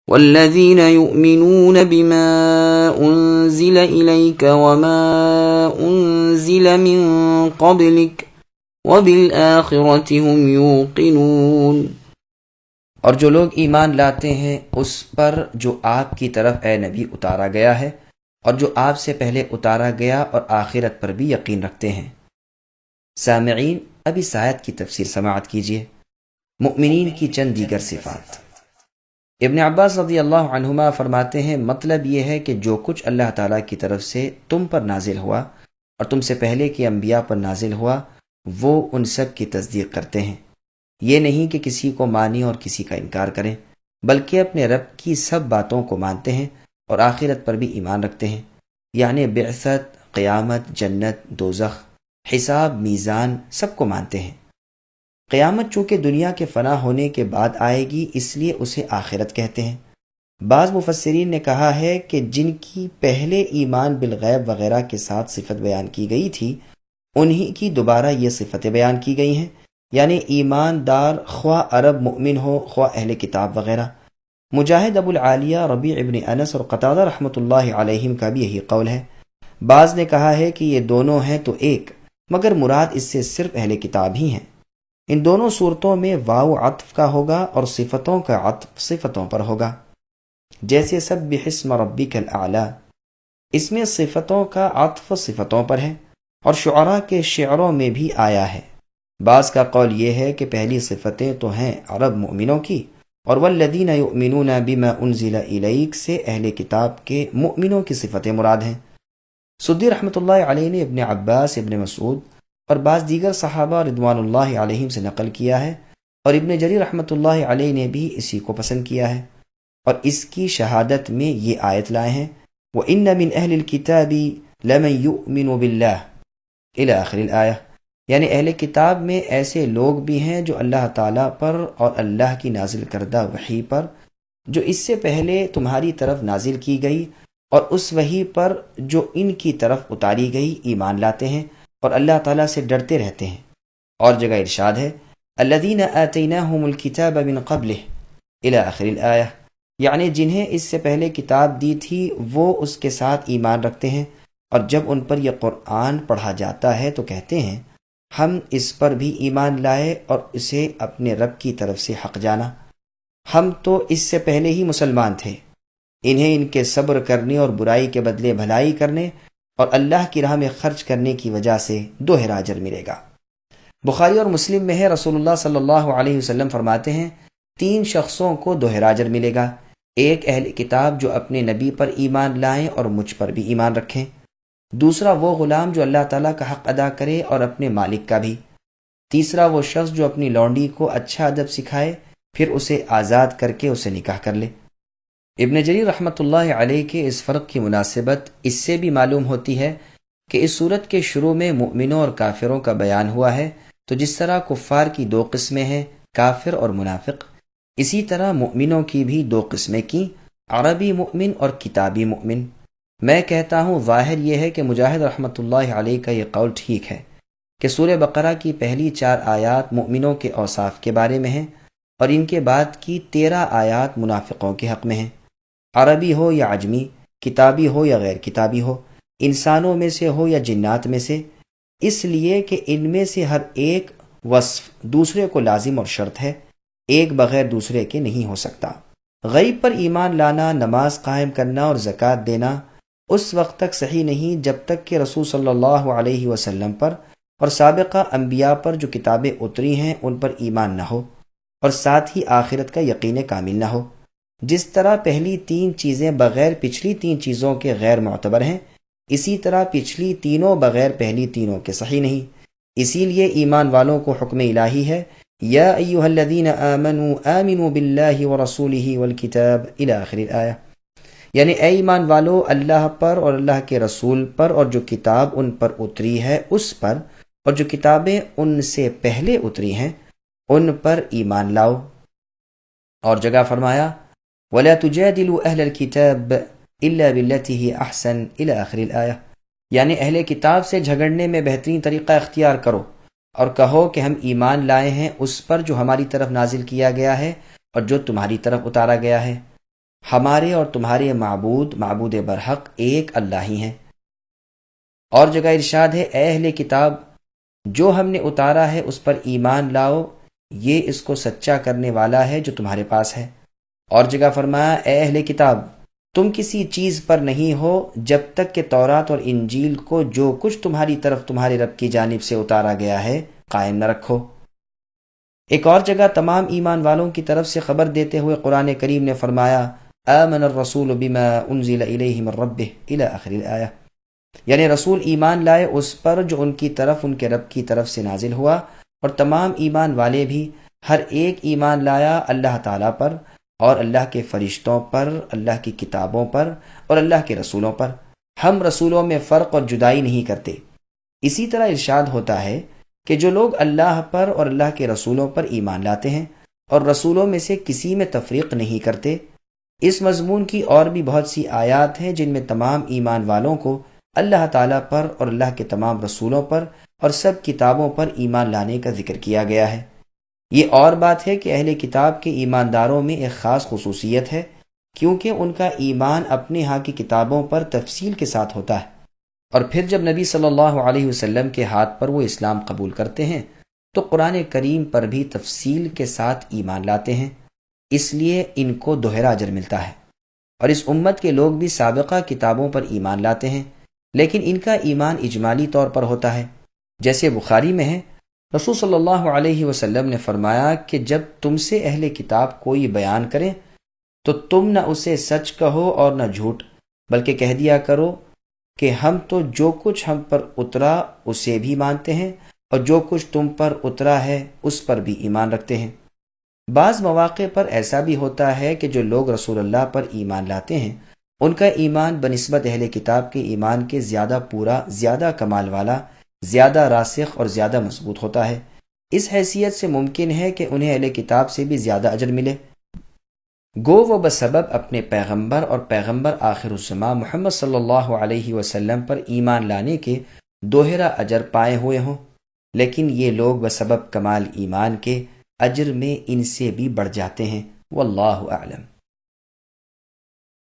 والذین یؤمنون بما انزل الیک وما انزل من قبلک وبالآخرۃ هم یوقنون، اور جو لوگ ایمان لاتے ہیں اس پر جو آپ کی طرف اے نبی اتارا گیا ہے اور جو آپ سے پہلے اتارا گیا، اور آخرت پر بھی یقین رکھتے ہیں۔ سامعین، اب اس آیت کی تفسیر سماعت کیجیے۔ مؤمنین کی چند دیگر صفات۔ ابن عباس رضی اللہ عنہما فرماتے ہیں، مطلب یہ ہے کہ جو کچھ اللہ تعالیٰ کی طرف سے تم پر نازل ہوا اور تم سے پہلے کے انبیاء پر نازل ہوا، وہ ان سب کی تصدیق کرتے ہیں۔ یہ نہیں کہ کسی کو مانیں اور کسی کا انکار کریں، بلکہ اپنے رب کی سب باتوں کو مانتے ہیں اور آخرت پر بھی ایمان رکھتے ہیں، یعنی بعثت، قیامت، جنت، دوزخ، حساب، میزان، سب کو مانتے ہیں۔ قیامت چونکہ دنیا کے فنا ہونے کے بعد آئے گی، اس لیے اسے آخرت کہتے ہیں۔ بعض مفسرین نے کہا ہے کہ جن کی پہلے ایمان بالغیب وغیرہ کے ساتھ صفت بیان کی گئی تھی، انہی کی دوبارہ یہ صفتیں بیان کی گئی ہیں، یعنی ایماندار خواہ عرب مؤمن ہو خواہ اہل کتاب وغیرہ۔ مجاہد، ابو العالیہ، ربیع ابن انس اور قتادہ رحمۃ اللہ علیہم کا بھی یہی قول ہے۔ بعض نے کہا ہے کہ یہ دونوں ہیں تو ایک، مگر مراد اس سے صرف اہل کتاب ہی ہیں۔ ان دونوں صورتوں میں واو عطف کا ہوگا اور صفتوں کا عطف صفتوں پر ہوگا، جیسے سبح اسم ربک الاعلی، اس میں صفتوں کا عطف صفتوں پر ہے، اور شعراء کے شعروں میں بھی آیا ہے۔ بعض کا قول یہ ہے کہ پہلی صفتیں تو ہیں عرب مؤمنوں کی، اور والذین یؤمنون بما انزل الیک سے اہل کتاب کے مؤمنوں کی صفتیں مراد ہیں۔ سدی رحمۃ اللہ علیہ نے ابن عباس، ابن مسعود اور بعض دیگر صحابہ رضوان اللہ علیہم سے نقل کیا ہے، اور ابن جریر رحمۃ اللہ علیہ نے بھی اسی کو پسند کیا ہے، اور اس کی شہادت میں یہ آیت لائے ہیں، وَإِنَّ مِنْ أَهْلِ الْكِتَابِ لَمَنْ يُؤْمِنُ بِاللَّهِ إِلَى آخر الآیہ، یعنی اہل کتاب میں ایسے لوگ بھی ہیں جو اللہ تعالیٰ پر اور اللہ کی نازل کردہ وحی پر جو اس سے پہلے تمہاری طرف نازل کی گئی اور اس وحی پر جو ان کی طرف اتاری گئی ایمان لاتے ہیں اور اللہ تعالیٰ سے ڈرتے رہتے ہیں۔ اور جگہ ارشاد ہے الذین آتیناہم الکتاب من قبلہ الی آخر الآیہ، یعنی جنہیں اس سے پہلے کتاب دی تھی وہ اس کے ساتھ ایمان رکھتے ہیں، اور جب ان پر یہ قرآن پڑھا جاتا ہے تو کہتے ہیں ہم اس پر بھی ایمان لائے اور اسے اپنے رب کی طرف سے حق جانا، ہم تو اس سے پہلے ہی مسلمان تھے۔ انہیں ان کے صبر کرنے اور برائی کے بدلے بھلائی کرنے اور اللہ کی راہ میں خرچ کرنے کی وجہ سے دوہرا اجر ملے گا۔ بخاری اور مسلم میں ہے، رسول اللہ صلی اللہ علیہ وسلم فرماتے ہیں 3 شخصوں کو دوہرا اجر ملے گا، ایک اہل کتاب جو اپنے نبی پر ایمان لائیں اور مجھ پر بھی ایمان رکھیں، دوسرا وہ غلام جو اللہ تعالیٰ کا حق ادا کرے اور اپنے مالک کا بھی، تیسرا وہ شخص جو اپنی لونڈی کو اچھا ادب سکھائے پھر اسے آزاد کر کے اسے نکاح کر لے۔ ابن جریر رحمۃ اللہ علیہ کے اس فرق کی مناسبت اس سے بھی معلوم ہوتی ہے کہ اس صورت کے شروع میں مؤمنوں اور کافروں کا بیان ہوا ہے، تو جس طرح کفار کی 2 قسمیں ہیں، کافر اور منافق، اسی طرح مؤمنوں کی بھی 2 قسمیں کی، عربی مؤمن اور کتابی مؤمن۔ میں کہتا ہوں ظاہر یہ ہے کہ مجاہد رحمۃ اللہ علیہ کا یہ قول ٹھیک ہے کہ سورہ بقرہ کی پہلی 4 آیات مؤمنوں کے اوصاف کے بارے میں ہیں، اور ان کے بعد کی 13 آیات منافقوں کے حق میں ہیں، عربی ہو یا عجمی، کتابی ہو یا غیر کتابی ہو، انسانوں میں سے ہو یا جنات میں سے، اس لیے کہ ان میں سے ہر ایک وصف دوسرے کو لازم اور شرط ہے، ایک بغیر دوسرے کے نہیں ہو سکتا۔ غیب پر ایمان لانا، نماز قائم کرنا اور زکوٰۃ دینا اس وقت تک صحیح نہیں جب تک کہ رسول صلی اللہ علیہ وسلم پر اور سابقہ انبیاء پر جو کتابیں اتری ہیں ان پر ایمان نہ ہو، اور ساتھ ہی آخرت کا یقین کامل نہ ہو۔ جس طرح پہلی 3 چیزیں بغیر پچھلی 3 چیزوں کے غیر معتبر ہیں، اسی طرح پچھلی تینوں بغیر پہلی تینوں کے صحیح نہیں۔ اسی لیے ایمان والوں کو حکم الہی ہے یا ایھا الذین آمنوا آمنوا باللہ ورسولہ والکتاب الی آخر الآیہ، یعنی اے ایمان والو اللہ پر اور اللہ کے رسول پر اور جو کتاب ان پر اتری ہے اس پر، اور جو کتابیں ان سے پہلے اتری ہیں ان پر ایمان لاؤ۔ اور جگہ فرمایا وَلَا تُجَادِلُوا أَهْلَ الْكِتَابِ إِلَّا بِالَّتِي هِيَ أَحْسَنُ إِلَى آخر الآیہ، یعنی اہل کتاب سے جھگڑنے میں بہترین طریقہ اختیار کرو اور کہو کہ ہم ایمان لائے ہیں اس پر جو ہماری طرف نازل کیا گیا ہے اور جو تمہاری طرف اتارا گیا ہے۔ ہمارے اور تمہارے معبود برحق ایک اللہ ہی ہیں۔ اور جگہ ارشاد ہے، اے اہل کتاب، جو ہم نے اتارا ہے اس پر ایمان لاؤ، یہ اس کو سچا کرنے والا ہے جو تمہارے پاس ہے۔ اور جگہ فرمایا، اے اہل کتاب، تم کسی چیز پر نہیں ہو جب تک کہ تورات اور انجیل کو جو کچھ تمہاری طرف تمہارے رب کی جانب سے اتارا گیا ہے قائم نہ رکھو۔ ایک اور جگہ تمام ایمان والوں کی طرف سے خبر دیتے ہوئے قرآن کریم نے فرمایا، آمن الرسول بما انزل الیہ من ربہ الی آخر الآیہ، یعنی رسول ایمان لائے اس پر جو ان کی طرف ان کے رب کی طرف سے نازل ہوا، اور تمام ایمان والے بھی ہر ایک ایمان لایا اللہ تعالیٰ پر اور اللہ کے فرشتوں پر، اللہ کی کتابوں پر اور اللہ کے رسولوں پر۔ ہم رسولوں میں فرق اور جدائی نہیں کرتے۔ اسی طرح ارشاد ہوتا ہے کہ جو لوگ اللہ پر اور اللہ کے رسولوں پر ایمان لاتے ہیں اور رسولوں میں سے کسی میں تفریق نہیں کرتے، اس مضمون کی اور بھی بہت سی آیات ہیں جن میں تمام ایمان والوں کو اللہ تعالیٰ پر اور اللہ کے تمام رسولوں پر اور سب کتابوں پر ایمان لانے کا ذکر کیا گیا ہے۔ یہ اور بات ہے کہ اہل کتاب کے ایمانداروں میں ایک خاص خصوصیت ہے، کیونکہ ان کا ایمان اپنے ہاں کی کتابوں پر تفصیل کے ساتھ ہوتا ہے، اور پھر جب نبی صلی اللہ علیہ وسلم کے ہاتھ پر وہ اسلام قبول کرتے ہیں تو قرآن کریم پر بھی تفصیل کے ساتھ ایمان لاتے ہیں، اس لیے ان کو دوہرا اجر ملتا ہے۔ اور اس امت کے لوگ بھی سابقہ کتابوں پر ایمان لاتے ہیں، لیکن ان کا ایمان اجمالی طور پر ہوتا ہے، جیسے بخاری میں ہے، رسول صلی اللہ علیہ وسلم نے فرمایا کہ جب تم سے اہل کتاب کوئی بیان کریں تو تم نہ اسے سچ کہو اور نہ جھوٹ، بلکہ کہہ دیا کرو کہ ہم تو جو کچھ ہم پر اترا اسے بھی مانتے ہیں اور جو کچھ تم پر اترا ہے اس پر بھی ایمان رکھتے ہیں۔ بعض مواقع پر ایسا بھی ہوتا ہے کہ جو لوگ رسول اللہ پر ایمان لاتے ہیں ان کا ایمان بنسبت اہل کتاب کے ایمان کے زیادہ پورا، زیادہ کمال والا، زیادہ راسخ اور زیادہ مضبوط ہوتا ہے۔ اس حیثیت سے ممکن ہے کہ انہیں اہل کتاب سے بھی زیادہ اجر ملے، گو وہ بسبب اپنے پیغمبر اور پیغمبر آخر الزمان محمد صلی اللہ علیہ وسلم پر ایمان لانے کے دوہرا اجر پائے ہوئے ہوں، لیکن یہ لوگ بسبب کمال ایمان کے اجر میں ان سے بھی بڑھ جاتے ہیں۔ واللہ اعلم۔